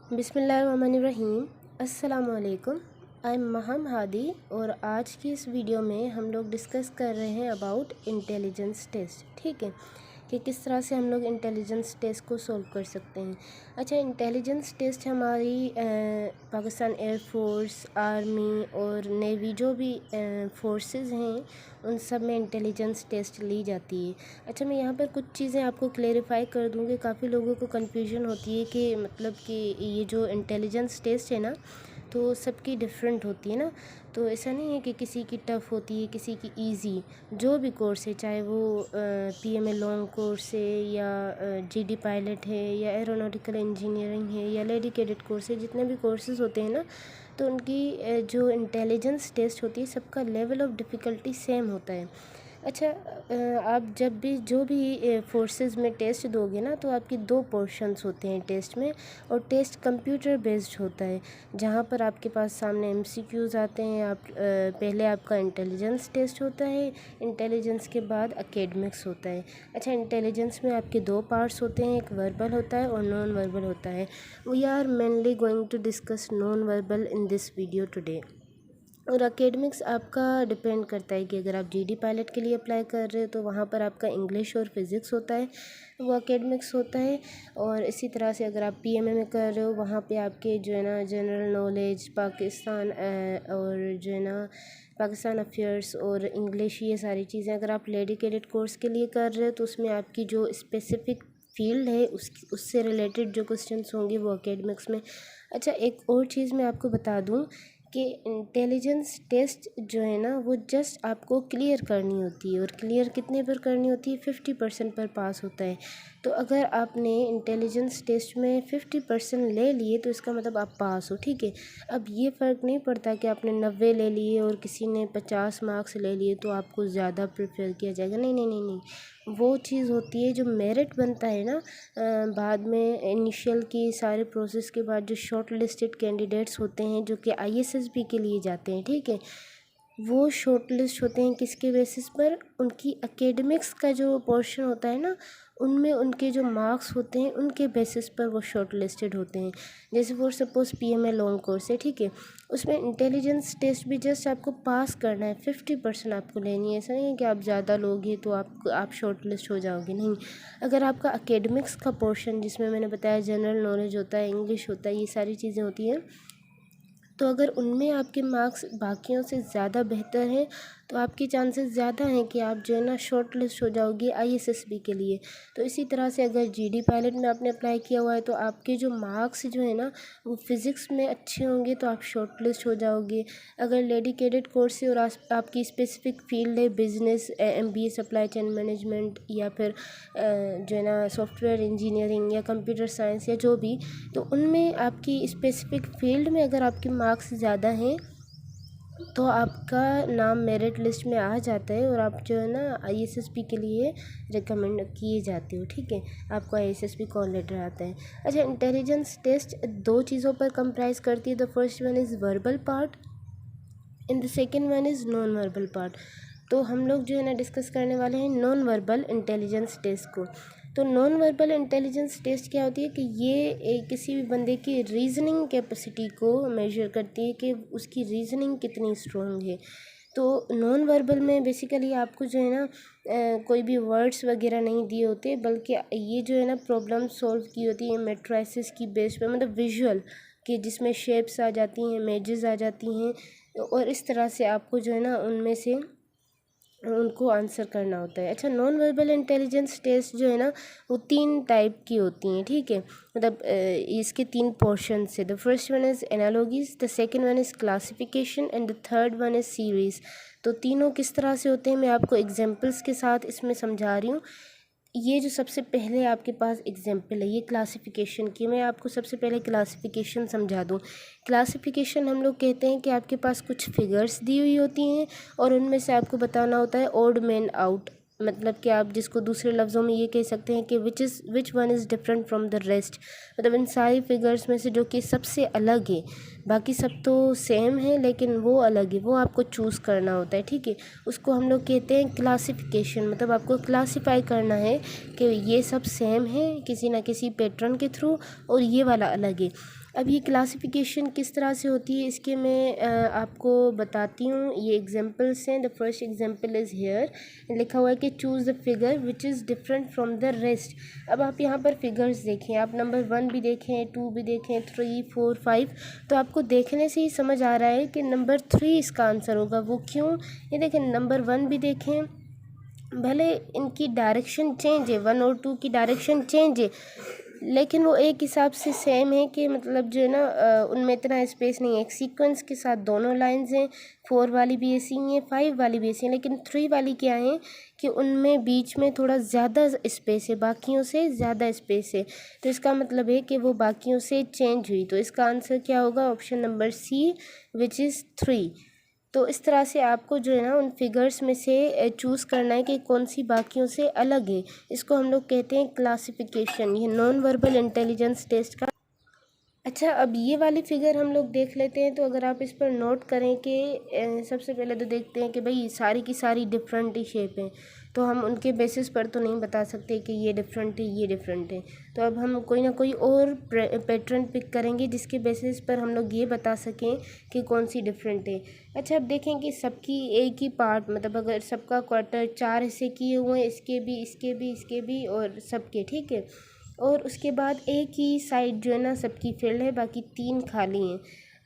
बिस्मिल्लाहिर्रहमानिर्रहीम। अस्सलामुअलैकुम। I am Meham Hadi और आज की इस वीडियो में हम लोग डिस्कस कर रहे हैं अबाउट इंटेलिजेंस टेस्ट। ठीक है, कि किस तरह से हम लोग इंटेलिजेंस टेस्ट को सॉल्व कर सकते हैं। अच्छा, इंटेलिजेंस टेस्ट हमारी पाकिस्तान एयर फोर्स, आर्मी और नेवी जो भी फोर्सेस हैं उन सब में इंटेलिजेंस टेस्ट ली जाती है। अच्छा, मैं यहाँ पर कुछ चीज़ें आपको क्लेरिफाई कर दूँगी। काफ़ी लोगों को कन्फ्यूजन होती है कि मतलब कि ये जो इंटेलिजेंस टेस्ट है ना, तो सबकी डिफरेंट होती है ना। तो ऐसा नहीं है कि किसी की टफ़ होती है, किसी की इजी। जो भी कोर्स है, चाहे वो पीएमए लॉन्ग कोर्स है या जीडी पायलट है या एरोनॉटिकल इंजीनियरिंग है या लेडी कैडेट कोर्स है, जितने भी कोर्सेज़ होते हैं ना, तो उनकी जो इंटेलिजेंस टेस्ट होती है सबका लेवल ऑफ डिफ़िकल्टी सेम होता है। अच्छा, आप जब भी जो भी फोर्सेस में टेस्ट दोगे ना, तो आपकी दो पोर्शंस होते हैं टेस्ट में, और टेस्ट कंप्यूटर बेस्ड होता है, जहाँ पर आपके पास सामने एमसीक्यूज़ आते हैं। आप पहले आपका इंटेलिजेंस टेस्ट होता है, इंटेलिजेंस के बाद एकेडमिक्स होता है। अच्छा, इंटेलिजेंस में आपके दो पार्ट्स होते हैं, एक वर्बल होता है और नॉन वर्बल होता है। We are mainly going to discuss non verbal in this video today. और एकेडमिक्स आपका डिपेंड करता है कि अगर आप जीडी पायलट के लिए अप्लाई कर रहे हो तो वहाँ पर आपका इंग्लिश और फिज़िक्स होता है, वो एकेडमिक्स होता है। और इसी तरह से अगर आप पीएमए में कर रहे हो, वहाँ पे आपके जो है ना जनरल नॉलेज, पाकिस्तान और जो है ना पाकिस्तान अफेयर्स और इंग्लिश, ये सारी चीज़ें। अगर आप लेडी कैडेट कोर्स के लिए कर रहे हो तो उसमें आपकी जो स्पेसिफ़िक फील्ड है उससे रिलेटेड जो क्वेश्चंस होंगे वो एकेडमिक्स में। अच्छा, एक और चीज़ मैं आपको बता दूं कि इंटेलिजेंस टेस्ट जो है ना, वो जस्ट आपको क्लियर करनी होती है, और क्लियर कितने पर करनी होती है, 50% पर पास होता है। तो अगर आपने इंटेलिजेंस टेस्ट में 50% ले लिए तो इसका मतलब आप पास हो। ठीक है, अब ये फ़र्क नहीं पड़ता कि आपने 90 ले लिए और किसी ने 50 मार्क्स ले लिए तो आपको ज़्यादा प्रेफर किया जाएगा। नहीं नहीं नहीं नहीं, वो चीज़ होती है जो मेरिट बनता है ना, बाद में इनिशियल की सारे प्रोसेस के बाद जो शॉर्ट लिस्टेड कैंडिडेट्स होते हैं जो कि आईएसएसबी के लिए जाते हैं। ठीक है, वो शॉर्ट लिस्ट होते हैं किसके बेसिस पर, उनकी एकेडमिक्स का जो पोर्शन होता है ना, उनमें उनके जो मार्क्स होते हैं उनके बेसिस पर वो शॉर्ट लिस्टेड होते हैं। जैसे for suppose PMA long course है, ठीक है, उसमें इंटेलिजेंस टेस्ट भी जस्ट आपको पास करना है, 50% आपको लेनी है। ऐसा नहीं है कि आप ज़्यादा लोगे तो आप शॉर्ट लिस्ट हो जाओगे, नहीं। अगर आपका एकेडमिक्स का पोर्शन, जिसमें मैंने बताया जनरल नॉलेज होता है, इंग्लिश होता है, ये सारी चीज़ें होती हैं, तो अगर उनमें आपके मार्क्स बाकियों से ज़्यादा बेहतर हैं तो आपके चांसेस ज़्यादा हैं कि आप जो है ना शॉर्ट लिस्ट हो जाओगे आईएसएसबी के लिए। तो इसी तरह से अगर जीडी पायलट में आपने अप्लाई किया हुआ है तो आपके जो मार्क्स जो है ना वो फ़िज़िक्स में अच्छे होंगे तो आप शॉर्ट लिस्ट हो जाओगे। अगर लेडी कैडेट कोर्स है और आपकी स्पेसिफ़िक फील्ड है business, MBA, supply chain management, या फिर जो है ना सॉफ्टवेयर इंजीनियरिंग या कंप्यूटर साइंस या जो भी, तो उनमें आपकी स्पेसिफ़िक फील्ड में अगर आपके मार्क्स ज़्यादा हैं तो आपका नाम मेरिट लिस्ट में आ जाता है और आप जो है ना आईएसएसबी के लिए रिकमेंड किए जाते हो। ठीक है, आपको आईएसएसबी कॉल लेटर आता है। अच्छा, इंटेलिजेंस टेस्ट दो चीज़ों पर कंप्राइज करती है। The first one is verbal part and the second one is non verbal part. तो हम लोग जो है ना डिस्कस करने वाले हैं नॉन वर्बल इंटेलिजेंस टेस्ट को। तो नॉन वर्बल इंटेलिजेंस टेस्ट क्या होती है कि ये किसी भी बंदे की रीजनिंग कैपेसिटी को मेजर करती है कि उसकी रीजनिंग कितनी स्ट्रॉन्ग है। तो नॉन वर्बल में बेसिकली आपको जो है ना कोई भी वर्ड्स वगैरह नहीं दिए होते, बल्कि ये जो है ना प्रॉब्लम सॉल्व की होती है मैट्रिसेस की बेस पे, मतलब विजुअल, कि जिसमें शेप्स आ जाती हैं, इमेजेस आ जाती हैं, और इस तरह से आपको जो है ना उनमें से उनको आंसर करना होता है। अच्छा, नॉन वर्बल इंटेलिजेंस टेस्ट जो है ना वो 3 टाइप की होती हैं। ठीक है, मतलब इसके 3 पोर्शंस है। The first one is analogies, the second one is classification and the third one is series. तो तीनों किस तरह से होते हैं मैं आपको एग्जांपल्स के साथ इसमें समझा रही हूँ। ये जो सबसे पहले आपके पास एग्जांपल है ये क्लासिफिकेशन की, मैं आपको सबसे पहले क्लासिफिकेशन समझा दूँ। क्लासिफिकेशन हम लोग कहते हैं कि आपके पास कुछ फिगर्स दी हुई होती हैं और उनमें से आपको बताना होता है ओड मैन आउट, मतलब कि आप जिसको दूसरे लफ्ज़ों में ये कह सकते हैं कि which one is different from the rest, मतलब इन सारी फिगर्स में से जो कि सबसे अलग है। बाकी सब तो सेम है लेकिन वो अलग है, वो आपको चूज़ करना होता है, ठीक है। उसको हम लोग कहते हैं क्लासिफिकेशन, मतलब आपको क्लासिफाई करना है कि ये सब सेम है किसी ना किसी पैटर्न के थ्रू और ये वाला अलग है। अब ये क्लासिफिकेशन किस तरह से होती है इसके मैं आपको बताती हूँ। ये एग्जांपल्स हैं। The first example is here, लिखा हुआ है कि choose the figure which is different from the rest. अब आप यहाँ पर फिगर्स देखें, आप नंबर 1 भी देखें, 2 भी देखें, 3, 4, 5, तो आपको देखने से ही समझ आ रहा है कि नंबर 3 इसका आंसर होगा। वो क्यों? ये देखें, नंबर 1 भी देखें, भले इनकी डायरेक्शन चेंज है, 1 और 2 की डायरेक्शन चेंज है, लेकिन वो एक हिसाब से सेम है कि मतलब जो है ना उनमें इतना स्पेस नहीं है। एक सीक्वेंस के साथ दोनों लाइंस हैं, 4 वाली भी ऐसी ही है, 5 वाली भी ऐसी है, लेकिन 3 वाली क्या है कि उनमें बीच में थोड़ा ज़्यादा स्पेस है, बाकियों से ज़्यादा स्पेस है, तो इसका मतलब है कि वो बाकियों से चेंज हुई। तो इसका आंसर क्या होगा? Option number C, which is 3। तो इस तरह से आपको जो है ना उन फिगर्स में से चूज़ करना है कि कौन सी बाकियों से अलग है। इसको हम लोग कहते हैं क्लासिफिकेशन। ये नॉन वर्बल इंटेलिजेंस टेस्ट का। अच्छा, अब ये वाली फिगर हम लोग देख लेते हैं। तो अगर आप इस पर नोट करें कि सबसे पहले तो देखते हैं कि भाई सारी की सारी डिफरेंट ही शेप हैं, तो हम उनके बेसिस पर तो नहीं बता सकते कि ये डिफरेंट है, ये डिफरेंट है। तो अब हम कोई ना कोई और पैटर्न पिक करेंगे जिसके बेसिस पर हम लोग ये बता सकें कि कौन सी डिफरेंट है। अच्छा, अब देखें कि सबकी एक ही पार्ट, मतलब अगर सबका क्वार्टर 4 हिस्से किए हुए हैं, इसके भी, इसके भी, इसके भी और सबके, ठीक है। और उसके बाद एक ही साइड जो है ना सबकी फील्ड है, बाकी 3 खाली हैं।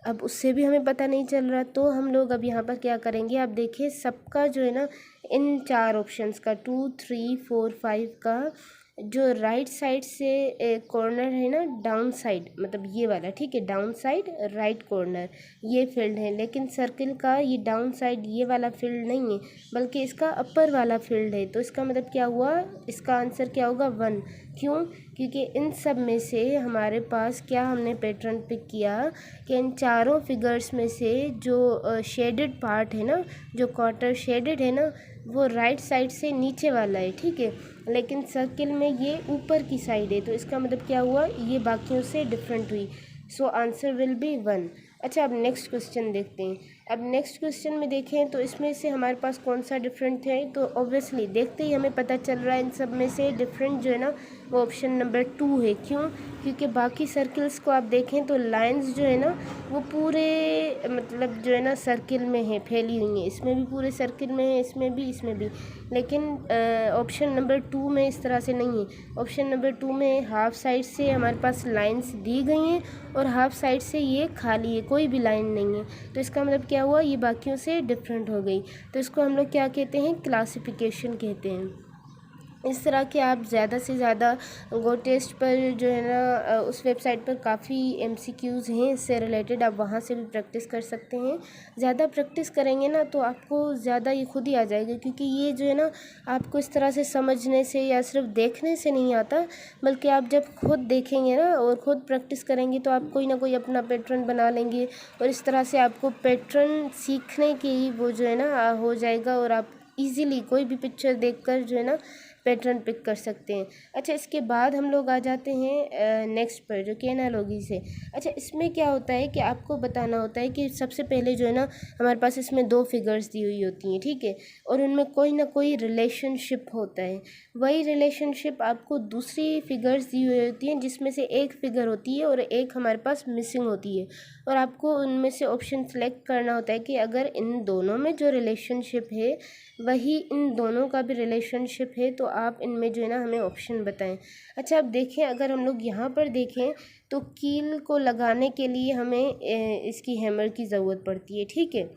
अब उससे भी हमें पता नहीं चल रहा, तो हम लोग अब यहाँ पर क्या करेंगे, आप देखिए सबका जो है ना इन 4 ऑप्शंस का 2, 3, 4, 5 का जो राइट साइड से कॉर्नर है ना, डाउन साइड, मतलब ये वाला, ठीक है, डाउन साइड राइट कॉर्नर, ये फील्ड है। लेकिन सर्किल का ये डाउन साइड ये वाला फील्ड नहीं है, बल्कि इसका अपर वाला फील्ड है। तो इसका मतलब क्या हुआ? इसका आंसर क्या होगा? 1। क्यों? क्योंकि इन सब में से हमारे पास क्या हमने पैटर्न पिक किया कि इन चारों फिगर्स में से जो शेडेड पार्ट है ना, जो क्वार्टर शेडेड है ना, वो राइट साइड से नीचे वाला है, ठीक है। लेकिन सर्किल में ये ऊपर की साइड है, तो इसका मतलब क्या हुआ? ये बाकियों से डिफरेंट हुई। So answer will B 1। अच्छा, अब नेक्स्ट क्वेश्चन देखते हैं। अब नेक्स्ट क्वेश्चन में देखें तो इसमें से हमारे पास कौन सा डिफरेंट है, तो ऑब्वियसली देखते ही हमें पता चल रहा है इन सब में से डिफरेंट जो है ना वो ऑप्शन नंबर 2 है। क्यों? क्योंकि बाकी सर्कल्स को आप देखें तो लाइंस जो है ना वो पूरे मतलब जो है ना सर्किल में है, फैली हुई हैं। इसमें भी पूरे सर्किल में है, इसमें भी, इसमें भी। लेकिन ऑप्शन नंबर 2 में इस तरह से नहीं है। ऑप्शन नंबर 2 में हाफ साइड से हमारे पास लाइंस दी गई हैं और हाफ साइड से ये खाली है, कोई भी लाइन नहीं है। तो इसका मतलब क्या हुआ? ये बाकियों से डिफरेंट हो गई। तो इसको हम लोग क्या कहते हैं? क्लासिफिकेशन कहते हैं। इस तरह के आप ज़्यादा से ज़्यादा गो टेस्ट पर जो है ना उस वेबसाइट पर काफ़ी MCQs हैं इससे रिलेटेड, आप वहाँ से भी प्रैक्टिस कर सकते हैं। ज़्यादा प्रैक्टिस करेंगे ना तो आपको ज़्यादा ये खुद ही आ जाएगा, क्योंकि ये जो है ना आपको इस तरह से समझने से या सिर्फ देखने से नहीं आता, बल्कि आप जब खुद देखेंगे ना और ख़ुद प्रैक्टिस करेंगे तो आप कोई ना कोई अपना पैटर्न बना लेंगे, और इस तरह से आपको पैटर्न सीखने की वो जो है ना हो जाएगा, और आप इजीली कोई भी पिक्चर देखकर जो है ना पैटर्न पिक कर सकते हैं। अच्छा, इसके बाद हम लोग आ जाते हैं नेक्स्ट पर, जो कि एनालॉगी से। अच्छा, इसमें क्या होता है कि आपको बताना होता है कि सबसे पहले जो है ना हमारे पास इसमें 2 फिगर्स दी हुई होती हैं, ठीक है, और उनमें कोई ना कोई रिलेशनशिप होता है। वही रिलेशनशिप आपको दूसरी फिगर्स दी हुई होती हैं, जिसमें से एक फिगर होती है और एक हमारे पास मिसिंग होती है, और आपको उनमें से ऑप्शन सेलेक्ट करना होता है कि अगर इन दोनों में जो रिलेशनशिप है वही इन दोनों का भी रिलेशनशिप है, तो आप इनमें जो है ना हमें ऑप्शन बताएं। अच्छा, अब देखें, अगर हम लोग यहाँ पर देखें तो कील को लगाने के लिए हमें इसकी हैमर की ज़रूरत पड़ती है, ठीक है।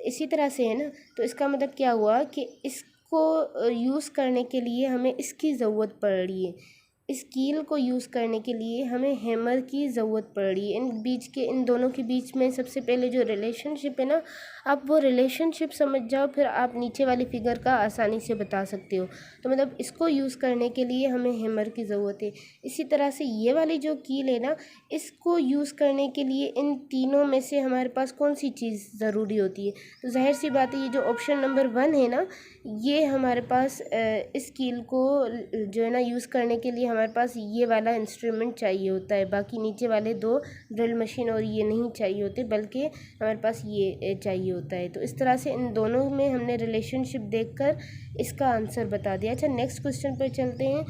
इसी तरह से है ना, तो इसका मतलब क्या हुआ कि इसको यूज़ करने के लिए हमें इसकी ज़रूरत पड़ रही है। इस कील को यूज़ करने के लिए हमें हैमर की ज़रूरत पड़ रही है। इन दोनों के बीच में सबसे पहले जो रिलेशनशिप है ना, आप वो रिलेशनशिप समझ जाओ, फिर आप नीचे वाली फिगर का आसानी से बता सकते हो। तो मतलब इसको यूज़ करने के लिए हमें हैमर की ज़रूरत है। इसी तरह से ये वाली जो कील है ना, इसको यूज़ करने के लिए इन तीनों में से हमारे पास कौन सी चीज़ ज़रूरी होती है? तो जाहिर सी बात है, ये जो ऑप्शन नंबर 1 है ना, ये हमारे पास इस स्किल को जो है ना यूज़ करने के लिए हमारे पास ये वाला इंस्ट्रूमेंट चाहिए होता है, बाकी नीचे वाले दो ड्रिल मशीन और ये नहीं चाहिए होते, बल्कि हमारे पास ये चाहिए होता है। तो इस तरह से इन दोनों में हमने रिलेशनशिप देखकर इसका आंसर बता दिया। अच्छा, नेक्स्ट क्वेश्चन पर चलते हैं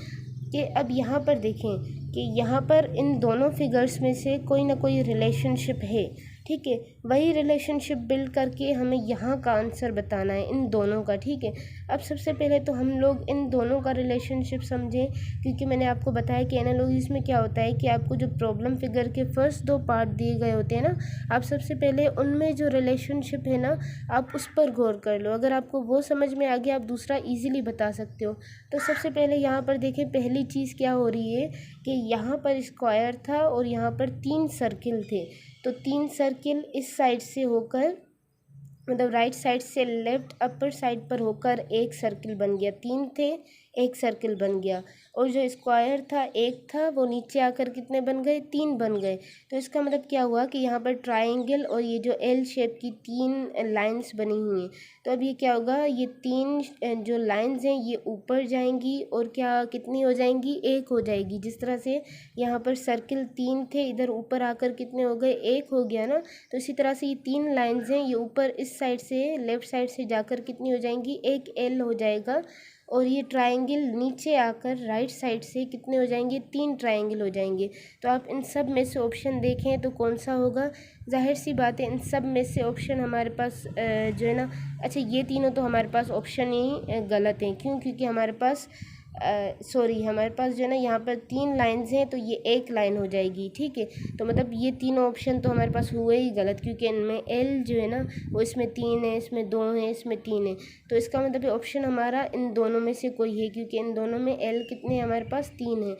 कि अब यहाँ पर देखें कि यहाँ पर इन दोनों फिगर्स में से कोई ना कोई रिलेशनशिप है, ठीक है। वही रिलेशनशिप बिल्ड करके हमें यहाँ का आंसर बताना है इन दोनों का, ठीक है। अब सबसे पहले तो हम लोग इन दोनों का रिलेशनशिप समझें, क्योंकि मैंने आपको बताया कि एनालॉजीज़ में क्या होता है कि आपको जो प्रॉब्लम फिगर के फर्स्ट दो पार्ट दिए गए होते हैं ना, आप सबसे पहले उनमें जो रिलेशनशिप है ना आप उस पर गौर कर लो। अगर आपको वो समझ में आ गया आप दूसरा ईजिली बता सकते हो। तो सबसे पहले यहाँ पर देखें, पहली चीज़ क्या हो रही है कि यहाँ पर स्क्वायर था और यहाँ पर 3 सर्किल थे। तो 3 सर्किल इस साइड से होकर, मतलब राइट साइड से लेफ्ट अपर साइड पर होकर एक सर्किल बन गया। 3 थे, एक सर्किल बन गया। और जो स्क्वायर था एक था, वो नीचे आकर कितने बन गए? 3 बन गए। तो इसका मतलब क्या हुआ कि यहाँ पर ट्राइंगल और ये जो एल शेप की 3 लाइंस बनी हुई हैं। तो अब ये क्या होगा, ये 3 जो लाइंस हैं ये ऊपर जाएंगी और क्या कितनी हो जाएंगी? एक हो जाएगी। जिस तरह से यहाँ पर सर्किल 3 थे, इधर ऊपर आकर कितने हो गए? एक हो गया ना। तो इसी तरह से ये 3 लाइंस हैं, ये ऊपर इस साइड से लेफ़्ट साइड से जाकर कितनी हो जाएंगी? एक एल हो जाएगा। और ये ट्रायंगल नीचे आकर राइट साइड से कितने हो जाएंगे? 3 ट्रायंगल हो जाएंगे। तो आप इन सब में से ऑप्शन देखें तो कौन सा होगा? जाहिर सी बात है इन सब में से ऑप्शन हमारे पास जो है ना, अच्छा ये तीनों तो हमारे पास ऑप्शन ही गलत हैं। क्यों? क्योंकि हमारे पास हमारे पास जो है ना यहाँ पर 3 लाइंस हैं, तो ये एक लाइन हो जाएगी, ठीक है। तो मतलब ये तीनों ऑप्शन तो हमारे पास हुए ही गलत, क्योंकि इनमें एल जो है ना वो इसमें 3 है, इसमें 2 है, इसमें 3 है। तो इसका मतलब ऑप्शन हमारा इन दोनों में से कोई है, क्योंकि इन दोनों में एल कितने हैं? हमारे पास 3 है।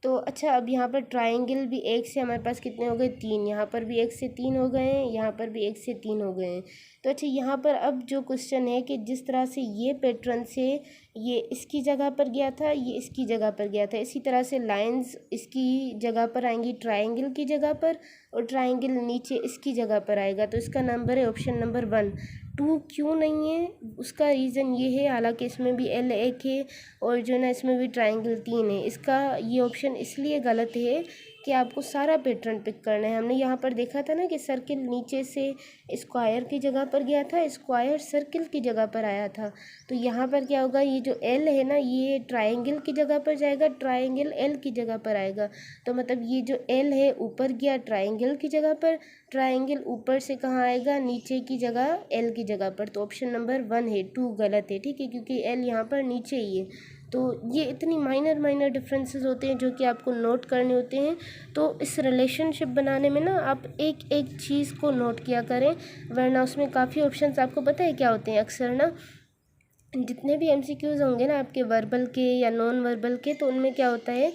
तो अच्छा, अब यहाँ पर ट्रायंगल भी एक से हमारे पास कितने हो गए? 3। यहाँ पर भी एक से 3 हो गए हैं, यहाँ पर भी एक से 3 हो गए हैं। तो अच्छा, यहाँ पर अब जो क्वेश्चन है कि जिस तरह से ये पैटर्न से ये इसकी जगह पर गया था, ये इसकी जगह पर गया था, इसी तरह से लाइंस इसकी जगह पर आएंगी ट्रायंगल की जगह पर, और ट्रायंगल नीचे इसकी जगह पर आएगा। तो इसका नंबर है ऑप्शन नंबर 1। 2 क्यों नहीं है? उसका रीज़न ये है, हालांकि इसमें भी एल एक है और जो ना इसमें भी ट्रायंगल 3 है। इसका ये ऑप्शन इसलिए गलत है कि आपको सारा पैटर्न पिक करना है। हमने यहाँ पर देखा था ना कि सर्किल नीचे से स्क्वायर की जगह पर गया था, स्क्वायर सर्किल की जगह पर आया था। तो यहाँ पर क्या होगा, ये जो एल है ना ये ट्रायंगल की जगह पर जाएगा, ट्रायंगल एल की जगह पर आएगा। तो मतलब ये जो एल है ऊपर गया ट्रायंगल की जगह पर, ट्रायंगल ऊपर से कहाँ आएगा? नीचे की जगह, एल की जगह पर। तो ऑप्शन नंबर 1 है, 2 गलत है, ठीक है, क्योंकि एल यहाँ पर नीचे ही है। तो ये इतनी माइनर डिफरेंसेस होते हैं जो कि आपको नोट करने होते हैं। तो इस रिलेशनशिप बनाने में ना आप एक एक चीज़ को नोट किया करें, वरना उसमें काफ़ी ऑप्शंस आपको पता है क्या होते हैं अक्सर ना, जितने भी एमसीक्यूज़ होंगे ना आपके वर्बल के या नॉन वर्बल के, तो उनमें क्या होता है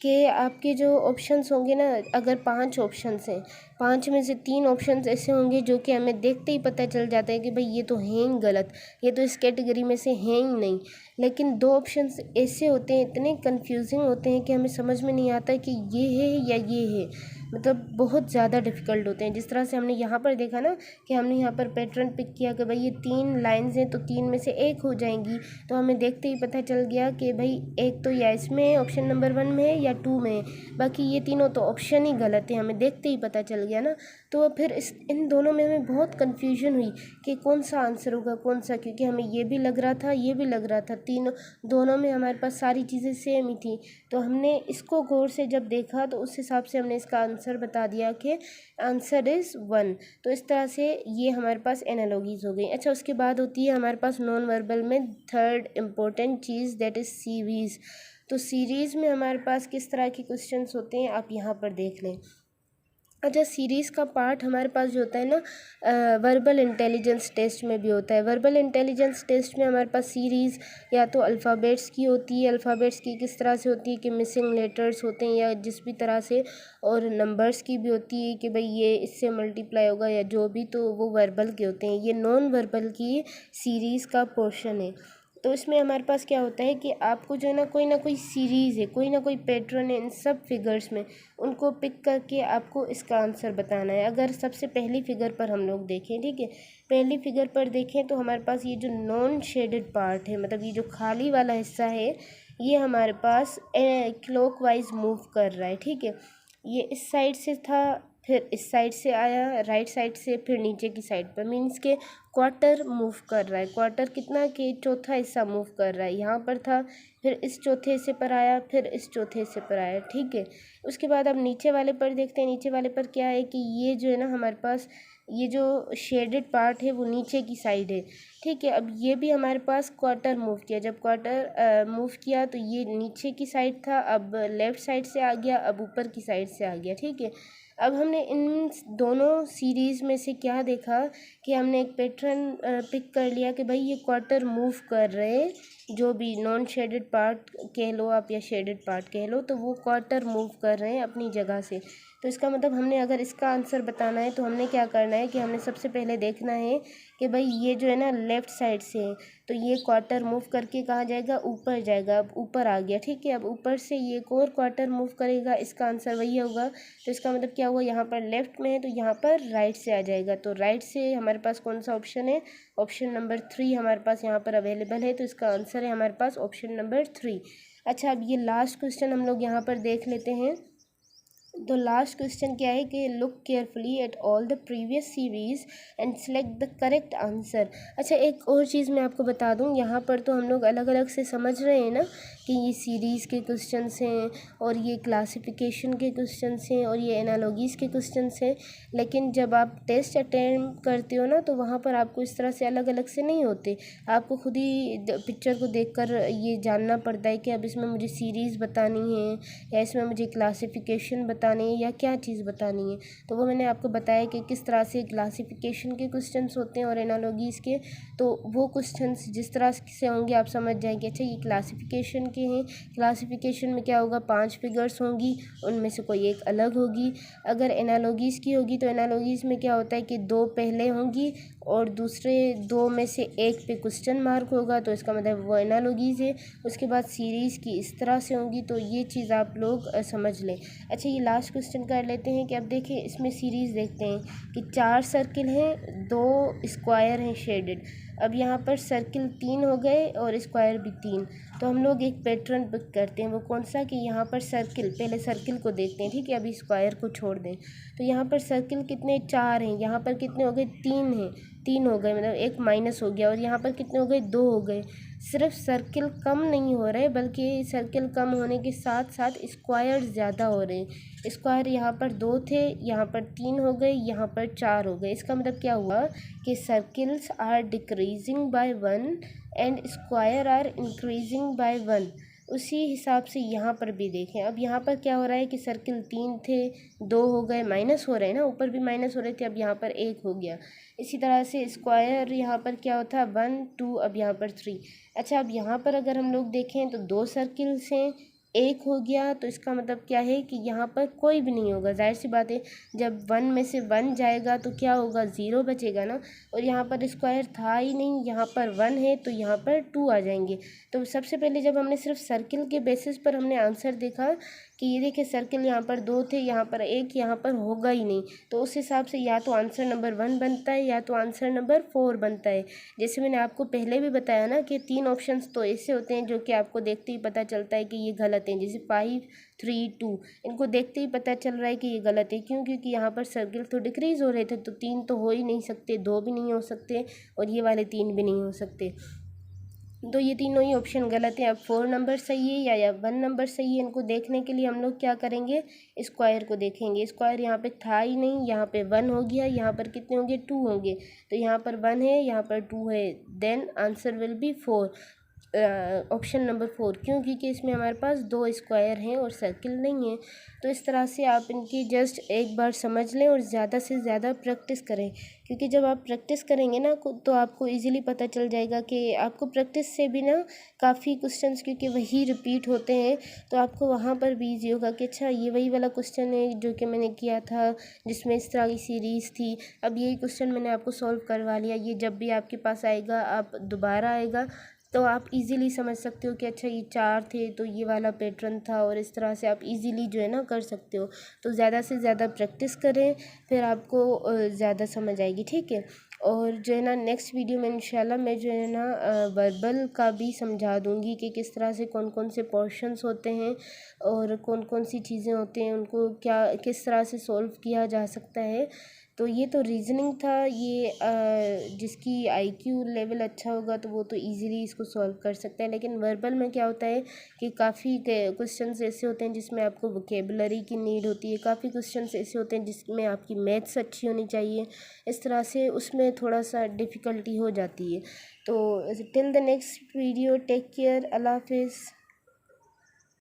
कि आपके जो ऑप्शंस होंगे ना, अगर 5 ऑप्शंस हैं, 5 में से 3 ऑप्शंस ऐसे होंगे जो कि हमें देखते ही पता चल जाता है कि भाई ये तो हैं ही गलत, ये तो इस कैटेगरी में से हैं ही नहीं। लेकिन 2 ऑप्शंस ऐसे होते हैं, इतने कंफ्यूजिंग होते हैं कि हमें समझ में नहीं आता कि ये है या ये है, मतलब बहुत ज़्यादा डिफ़िकल्ट होते हैं। जिस तरह से हमने यहाँ पर देखा ना कि हमने यहाँ पर पैटर्न पिक किया कि भाई ये 3 लाइंस हैं, तो 3 में से एक हो जाएंगी। तो हमें देखते ही पता चल गया कि भाई एक तो या इसमें है, ऑप्शन नंबर 1 में है, या 2 में है, बाकी ये तीनों तो ऑप्शन ही गलत है, हमें देखते ही पता चल गया ना। तो फिर इन दोनों में हमें बहुत कन्फ्यूजन हुई कि कौन सा आंसर होगा कौन सा, क्योंकि हमें ये भी लग रहा था ये भी लग रहा था, दोनों में हमारे पास सारी चीज़ें सेम ही थी। तो हमने इसको गौर से जब देखा तो उस हिसाब से हमने इसका आंसर बता दिया कि आंसर इज़ 1। तो इस तरह से ये हमारे पास एनालॉजीज़ हो गई। अच्छा, उसके बाद होती है हमारे पास नॉन वर्बल में third important cheese, that is series. तो सीरीज़ में हमारे पास किस तरह के क्वेश्चंस होते हैं आप यहाँ पर देख लें। अच्छा, सीरीज़ का पार्ट हमारे पास जो होता है ना वर्बल इंटेलिजेंस टेस्ट में भी होता है। वर्बल इंटेलिजेंस टेस्ट में हमारे पास सीरीज़ या तो अल्फ़ाबेट्स की होती है, अल्फ़ाबेट्स की किस तरह से होती है कि मिसिंग लेटर्स होते हैं या जिस भी तरह से, और नंबर्स की भी होती है कि भाई ये इससे मल्टीप्लाई होगा या जो भी, तो वो वर्बल के होते हैं। ये नॉन वर्बल की सीरीज़ का पोर्शन है। तो इसमें हमारे पास क्या होता है कि आपको जो है ना कोई सीरीज़ है, कोई ना कोई पैटर्न है इन सब फिगर्स में, उनको पिक करके आपको इसका आंसर बताना है। अगर सबसे पहली फिगर पर हम लोग देखें, ठीक है, पहली फिगर पर देखें तो हमारे पास ये जो नॉन शेडेड पार्ट है, मतलब ये जो खाली वाला हिस्सा है, ये हमारे पास क्लॉकवाइज मूव कर रहा है, ठीक है। ये इस साइड से था, फिर इस साइड से आया राइट साइड से, फिर नीचे की साइड पर, मीन्स के क्वार्टर मूव कर रहा है। क्वार्टर कितना कि चौथा हिस्सा मूव कर रहा है, यहाँ पर था, फिर इस चौथे हिस्से पर आया, फिर इस चौथे हिस्से पर आया, ठीक है। उसके बाद अब नीचे वाले पर देखते हैं। नीचे वाले पर क्या है कि ये जो है ना हमारे पास ये जो शेडेड पार्ट है वो नीचे की साइड है, ठीक है। अब ये भी हमारे पास क्वार्टर मूव किया, जब क्वार्टर मूव किया तो ये नीचे की साइड था, अब लेफ़्ट साइड से आ गया, अब ऊपर की साइड से आ गया, ठीक है। अब हमने इन दोनों सीरीज़ में से क्या देखा कि हमने एक पैटर्न पिक कर लिया कि भाई ये क्वार्टर मूव कर रहे हैं, जो भी नॉन शेडेड पार्ट कह लो आप या शेडेड पार्ट कह लो, तो वो क्वार्टर मूव कर रहे हैं अपनी जगह से। तो इसका मतलब हमने अगर इसका आंसर बताना है तो हमने क्या करना है कि हमने सबसे पहले देखना है कि भाई ये जो है ना लेफ़्ट साइड से है, तो ये क्वार्टर मूव करके कहाँ जाएगा, ऊपर जाएगा। अब ऊपर आ गया, ठीक है। अब ऊपर से ये एक और क्वार्टर मूव करेगा, इसका आंसर वही होगा। तो इसका मतलब क्या हुआ, यहाँ पर लेफ़्ट में है तो यहाँ पर राइट से आ जाएगा। तो राइट से हमारे पास कौन सा ऑप्शन है, ऑप्शन नंबर 3 हमारे पास यहाँ पर अवेलेबल है। तो इसका आंसर है हमारे पास ऑप्शन नंबर 3। अच्छा, अब ये लास्ट क्वेश्चन हम लोग यहाँ पर देख लेते हैं। तो लास्ट क्वेश्चन क्या है कि look carefully at all the previous series and select the correct answer. अच्छा, एक और चीज़ मैं आपको बता दूं, यहाँ पर तो हम लोग अलग अलग से समझ रहे हैं ना कि ये सीरीज़ के क्वेश्चंस हैं और ये क्लासिफिकेशन के क्वेश्चंस हैं और ये एनालॉजीज़ के क्वेश्चंस हैं, लेकिन जब आप टेस्ट अटेम्प्ट करते हो ना तो वहाँ पर आपको इस तरह से अलग अलग से नहीं होते। आपको खुद ही पिक्चर को देखकर ये जानना पड़ता है कि अब इसमें मुझे सीरीज़ बतानी है या इसमें मुझे क्लासिफिकेशन बतानी है या क्या चीज़ बतानी है। तो वो मैंने आपको बताया कि किस तरह से क्लासिफिकेशन के क्वेश्चंस होते हैं और एनालॉजीज़ के। तो वो क्वेश्चंस जिस तरह से होंगे आप समझ जाएंगे, अच्छा ये क्लासिफिकेशन के हैं, क्लासिफिकेशन में क्या होगा, 5 फिगर्स होंगी, उनमें से कोई एक अलग होगी। अगर एनालॉजीज़ की होगी तो एनालॉजीज़ में क्या होता है कि 2 पहले होंगी और दूसरे 2 में से एक पे क्वेश्चन मार्क होगा, तो इसका मतलब वो एनालॉजीज़ है। उसके बाद सीरीज़ की इस तरह से होंगी, तो ये चीज़ आप लोग समझ लें। अच्छा, ये लास्ट क्वेश्चन कर लेते हैं कि अब देखिए इसमें सीरीज़ देखते हैं कि 4 सर्किल हैं, 2 स्क्वायर हैं शेडेड। अब यहाँ पर सर्किल 3 हो गए और स्क्वायर भी 3। तो हम लोग एक पैटर्न पिक करते हैं, वो कौन सा कि यहाँ पर सर्किल, पहले सर्किल को देखते हैं, ठीक है, अभी स्क्वायर को छोड़ दें। तो यहाँ पर सर्किल कितने, 4 हैं, यहाँ पर कितने हो गए, 3 हैं, 3 हो गए, मतलब एक माइनस हो गया, और यहाँ पर कितने हो गए, 2 हो गए। सिर्फ सर्किल कम नहीं हो रहे बल्कि सर्किल कम होने के साथ साथ स्क्वायर ज़्यादा हो रहे हैं। स्क्वायर यहाँ पर 2 थे, यहाँ पर 3 हो गए, यहाँ पर 4 हो गए। इसका मतलब क्या हुआ कि circles are decreasing by 1 and square are increasing by 1। उसी हिसाब से यहाँ पर भी देखें। अब यहाँ पर क्या हो रहा है कि सर्किल 3 थे, 2 हो गए, माइनस हो रहे हैं ना, ऊपर भी माइनस हो रहे थे, अब यहाँ पर 1 हो गया। इसी तरह से स्क्वायर यहाँ पर क्या होता है, 1 2, अब यहाँ पर 3। अच्छा, अब यहाँ पर अगर हम लोग देखें तो 2 सर्किल्स हैं, 1 हो गया, तो इसका मतलब क्या है कि यहाँ पर कोई भी नहीं होगा। जाहिर सी बात है, जब 1 में से 1 जाएगा तो क्या होगा, 0 बचेगा ना। और यहाँ पर स्क्वायर था ही नहीं, यहाँ पर 1 है तो यहाँ पर 2 आ जाएंगे। तो सबसे पहले जब हमने सिर्फ सर्किल के बेसिस पर हमने आंसर देखा कि ये देखिए सर्किल यहाँ पर 2 थे, यहाँ पर 1, यहाँ पर होगा ही नहीं, तो उस हिसाब से या तो आंसर नंबर 1 बनता है या तो आंसर नंबर 4 बनता है। जैसे मैंने आपको पहले भी बताया ना कि 3 ऑप्शंस तो ऐसे होते हैं जो कि आपको देखते ही पता चलता है कि ये गलत हैं, जैसे 5 3 2, इनको देखते ही पता चल रहा है कि ये गलत है। क्यों? क्योंकि यहाँ पर सर्किल तो डिक्रीज़ हो रहे थे, तो 3 तो हो ही नहीं सकते, 2 भी नहीं हो सकते और ये वाले 3 भी नहीं हो सकते। तो ये तीनों ही ऑप्शन गलत है। अब 4 नंबर सही है या 1 नंबर सही है, इनको देखने के लिए हम लोग क्या करेंगे, स्क्वायर को देखेंगे। स्क्वायर यहाँ पे था ही नहीं, यहाँ पे 1 हो गया, यहाँ पर कितने होंगे, 2 होंगे, तो यहाँ पर 1 है, यहाँ पर 2 है, then answer will be 4, option number 4। क्यों? क्योंकि इसमें हमारे पास 2 स्क्वायर हैं और सर्किल नहीं है। तो इस तरह से आप इनकी जस्ट एक बार समझ लें और ज़्यादा से ज़्यादा प्रैक्टिस करें, क्योंकि जब आप प्रैक्टिस करेंगे ना तो आपको इजीली पता चल जाएगा कि आपको प्रैक्टिस से भी ना काफ़ी क्वेश्चंस क्योंकि वही रिपीट होते हैं, तो आपको वहाँ पर भी ईजी होगा कि अच्छा ये वही वाला क्वेश्चन है जो कि मैंने किया था जिसमें इस तरह की सीरीज़ थी, अब यही क्वेश्चन मैंने आपको सॉल्व करवा लिया। ये जब भी आपके पास आएगा, आप दोबारा आएगा तो आप इजीली समझ सकते हो कि अच्छा ये 4 थे तो ये वाला पैटर्न था, और इस तरह से आप इजीली जो है ना कर सकते हो। तो ज़्यादा से ज़्यादा प्रैक्टिस करें, फिर आपको ज़्यादा समझ आएगी, ठीक है। और जो है ना नेक्स्ट वीडियो में इंशाल्लाह मैं जो है ना वर्बल का भी समझा दूँगी कि किस तरह से कौन कौन से पोर्शंस होते हैं और कौन कौन सी चीज़ें होती हैं, उनको क्या किस तरह से सॉल्व किया जा सकता है। तो ये तो रीजनिंग था, ये जिसकी आईक्यू लेवल अच्छा होगा तो वो तो इजीली इसको सॉल्व कर सकता है। लेकिन वर्बल में क्या होता है कि काफ़ी क्वेश्चंस ऐसे होते हैं जिसमें आपको वोकेबलरी की नीड होती है, काफ़ी क्वेश्चंस ऐसे होते हैं जिसमें आपकी मैथ्स अच्छी होनी चाहिए, इस तरह से उसमें थोड़ा सा डिफ़िकल्टी हो जाती है। तो till the next video, take care, अल्लाह हाफिज़।